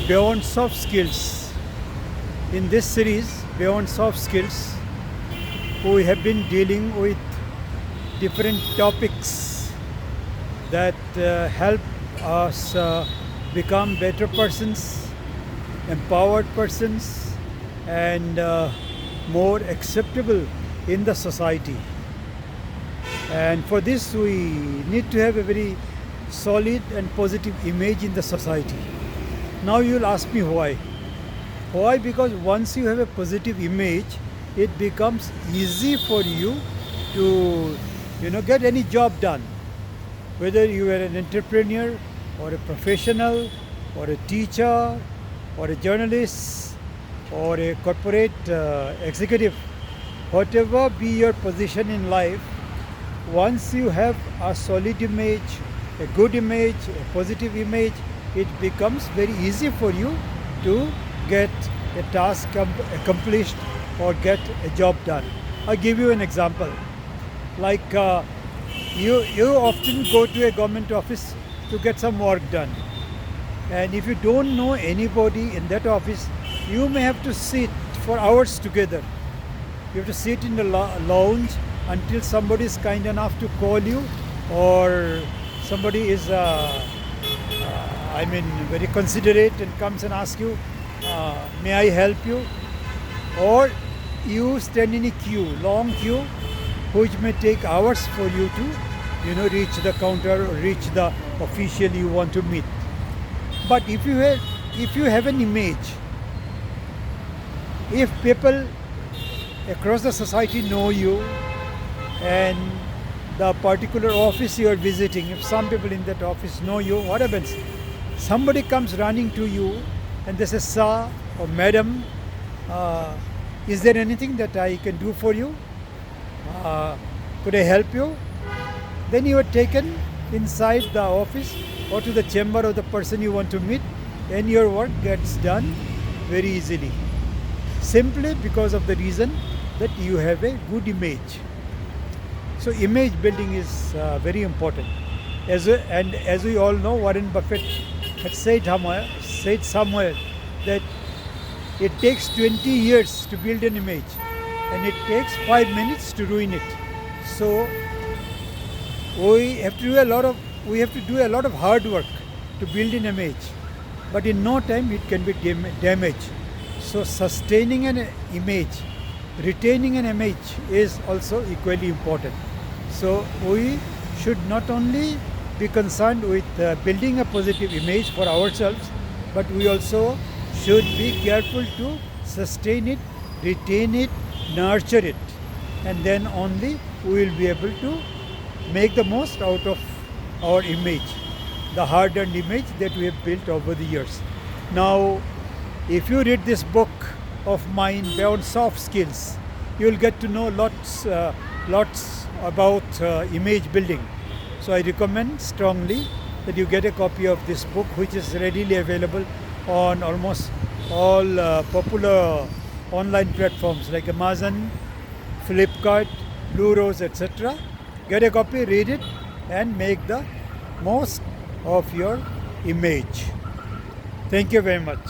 Beyond Soft Skills. In this series, Beyond Soft Skills, we have been dealing with different topics that help us become better persons, empowered persons, and more acceptable in the society. And for this, we need to have a very solid and positive image in the society. Now you'll ask me why. Why? Because once you have a positive image, it becomes easy for you to get any job done. Whether you are an entrepreneur or a professional or a teacher or a journalist or a corporate executive, whatever be your position in life, once you have a solid image, a good image, a positive image, it becomes very easy for you to get a task accomplished or get a job done. I'll give you an example. Like you often go to a government office to get some work done. And if you don't know anybody in that office, you may have to sit for hours together. You have to sit in the lounge until somebody is kind enough to call you, or somebody is very considerate and comes and asks you, may I help you? Or you stand in a queue, long queue, which may take hours for you to reach the counter or reach the official you want to meet. But if you have an image, if people across the society know you, and the particular office you are visiting, if some people in that office know you, what happens? Somebody comes running to you and they say, "Sir or Madam, is there anything that I can do for you? Could I help you?" Then you are taken inside the office or to the chamber of the person you want to meet, and your work gets done very easily. Simply because of the reason that you have a good image. So image building is very important. As we all know, Warren Buffett had said somewhere that it takes 20 years to build an image, and it takes 5 minutes to ruin it. So we have to do a lot of hard work to build an image, but in no time it can be damaged. So sustaining an image, retaining an image is also equally important. So we should not only be concerned with building a positive image for ourselves, but we also should be careful to sustain it, retain it, nurture it, and then only we will be able to make the most out of our image, the hard-earned image that we have built over the years. Now, if you read this book of mine, Beyond Soft Skills, you will get to know lots about image building. So I recommend strongly that you get a copy of this book, which is readily available on almost all popular online platforms like Amazon, Flipkart, Blue Rose, etc. Get a copy, read it, and make the most of your image. Thank you very much.